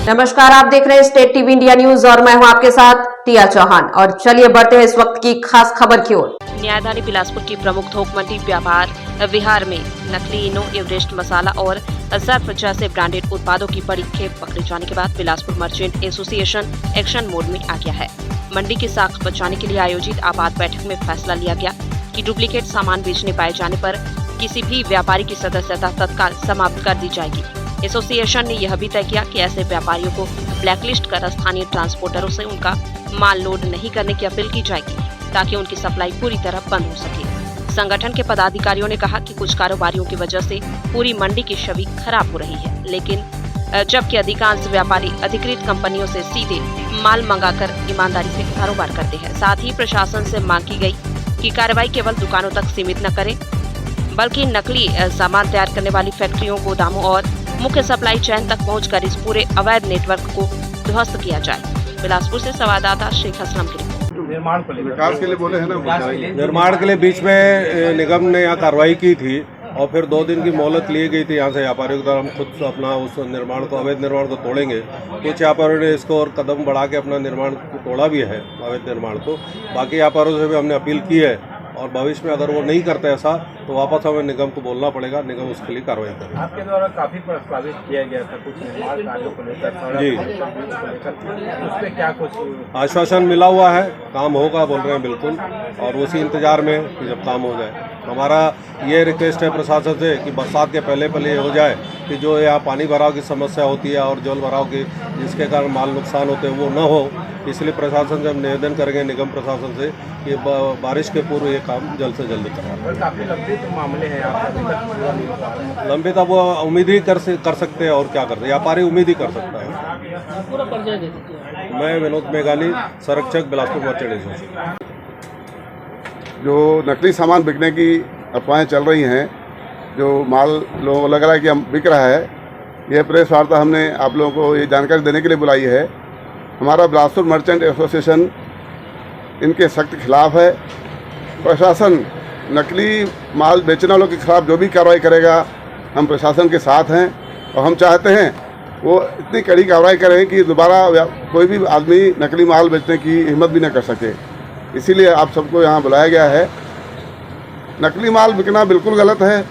नमस्कार, आप देख रहे हैं स्टेट टीवी इंडिया न्यूज और मैं हूं आपके साथ टिया चौहान। और चलिए बढ़ते हैं इस वक्त की खास खबर की ओर। न्यायधानी बिलासपुर की प्रमुख थोक मंडी व्यापार विहार में नकली इनो, एवरेस्ट मसाला और सर्फ जैसे ब्रांडेड उत्पादों की बड़ी खेप पकड़े जाने के बाद Bilaspur merchant association action mode में आ गया है। मंडी की साख बचाने के लिए आयोजित आपात बैठक में फैसला लिया गया कि डुप्लीकेट सामान बेचने पाए जाने पर किसी भी व्यापारी की सदस्यता तत्काल समाप्त कर दी जाएगी। एसोसिएशन ने यह भी तय किया कि ऐसे व्यापारियों को ब्लैकलिस्ट कर स्थानीय ट्रांसपोर्टरों से उनका माल लोड नहीं करने की अपील की जाएगी ताकि उनकी सप्लाई पूरी तरह बंद हो सके। संगठन के पदाधिकारियों ने कहा कि कुछ कारोबारियों की वजह से पूरी मंडी की छवि खराब हो रही है, लेकिन जबकि अधिकांश व्यापारी अधिकृत कंपनियों से सीधे माल मंगाकर ईमानदारी से कारोबार करते हैं। साथ ही प्रशासन से मांग की गई कि कार्रवाई केवल दुकानों तक सीमित न करें, बल्कि नकली सामान तैयार करने वाली फैक्ट्रियों, गोदामों और मुख्य सप्लाई चेन तक पहुंचकर इस पूरे अवैध नेटवर्क को ध्वस्त किया जाए। बिलासपुर से संवाददाता शेख असलम की रिपोर्ट। विकास के लिए बोले हैं ना, निर्माण के लिए बीच में निगम ने यहाँ कार्रवाई की थी और फिर 2 दिन की मोहलत ली गई थी यहाँ से व्यापारियों की तरफ। हम खुद अपना उस निर्माण को, अवैध निर्माण को तोड़ेंगे। कुछ व्यापारियों ने इसको और कदम बढ़ा के अपना निर्माण को तोड़ा भी है, अवैध निर्माण को। बाकी व्यापारियों से भी हमने अपील की है और भविष्य में अगर वो नहीं करते ऐसा तो वापस हमें निगम को बोलना पड़ेगा, निगम उसके लिए कार्रवाई करेगा। आपके द्वारा काफी प्रस्तावित किया गया था कुछ निर्माण कार्यों को लेकर, जी, उस पर क्या कुछ आश्वासन मिला हुआ है, काम होगा बोल रहे हैं बिल्कुल, और उसी इंतजार में कि जब काम हो जाए। हमारा ये रिक्वेस्ट है प्रशासन से कि बरसात के पहले ये हो जाए कि जो यहाँ पानी भराव की समस्या होती है और जल भराव की जिसके कारण माल नुकसान होते हैं वो न हो। इसलिए प्रशासन से हम निवेदन करेंगे, निगम प्रशासन से, कि बारिश के पूर्व ये काम जल्द से जल्द कराएं। काफी लंबित मामले हैं आप लंबित अब उम्मीद ही कर सकते हैं और क्या करते हैं, व्यापारी उम्मीद ही कर सकता है। पूरा परिचय दे दीजिए। मैं विनोद मेघानी, संरक्षक बिलासपुर मर्चेंट एसोसिएशन। जो नकली सामान बिकने की अफवाहें चल रही हैं, जो माल लोगों को लग रहा है कि हम बिक रहा है, यह प्रेस वार्ता हमने आप लोगों को ये जानकारी देने के लिए बुलाई है। हमारा बिलासपुर मर्चेंट एसोसिएशन इनके सख्त खिलाफ है। प्रशासन नकली माल बेचने वालों के खिलाफ जो भी कार्रवाई करेगा, हम प्रशासन के साथ हैं और हम चाहते हैं वो इतनी कड़ी कार्रवाई करें कि दोबारा कोई भी आदमी नकली माल बेचने की हिम्मत भी न कर सके। इसीलिए आप सबको यहाँ बुलाया गया है। नकली माल बिकना बिल्कुल गलत है,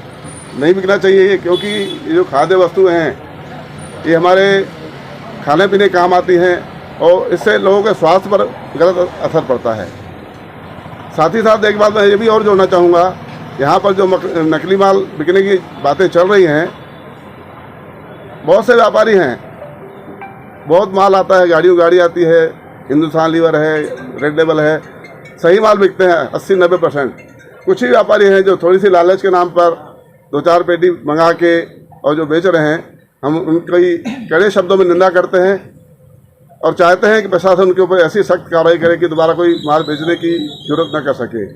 नहीं बिकना चाहिए, क्योंकि ये जो खाद्य वस्तुएं हैं ये हमारे खाने पीने काम आती हैं और इससे लोगों के स्वास्थ्य पर गलत असर पड़ता है। साथ ही साथ एक बात मैं ये भी और जोड़ना चाहूँगा, यहाँ पर जो नकली माल बिकने की बातें चल रही हैं, बहुत से व्यापारी हैं, बहुत माल आता है, गाड़ी आती है, हिंदुस्तान लीवर है, रेड लेबल है, सही माल बिकते हैं 80-90%। कुछ ही व्यापारी हैं जो थोड़ी सी लालच के नाम पर 2-4 पेटी मंगा के और जो बेच रहे हैं, हम उनकी कड़े शब्दों में निंदा करते हैं और चाहते हैं कि प्रशासन उनके ऊपर ऐसी सख्त कार्रवाई करे कि दोबारा कोई माल बेचने की जरूरत न कर सके।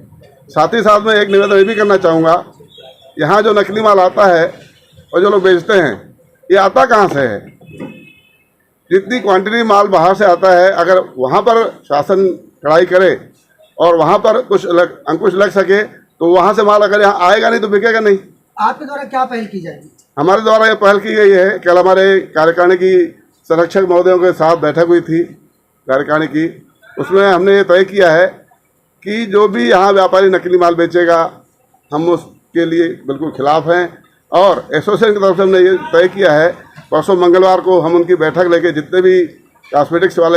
साथ ही साथ मैं एक निवेदन ये भी करना चाहूँगा, यहाँ जो नकली माल आता है और जो लोग बेचते हैं, ये आता कहाँ से है? जितनी क्वांटिटी माल बाहर से आता है, अगर वहाँ पर शासन कड़ाई करे और वहाँ पर कुछ अंकुश लग सके तो वहाँ से माल अगर यहाँ आएगा नहीं तो बिकेगा नहीं। आपके द्वारा क्या पहल की जाएगी? हमारे द्वारा ये पहल की गई है। कल हमारे कार्यकारिणी की संरक्षक महोदयों के साथ बैठक हुई थी कार्यकारिणी की, उसमें हमने ये तय किया है कि जो भी यहाँ व्यापारी नकली माल बेचेगा, हम उसके लिए बिल्कुल खिलाफ हैं। और एसोसिएशन की तरफ से हमने ये तय किया है, परसों मंगलवार को हम उनकी बैठक लेके जितने भी कॉस्मेटिक्स वाले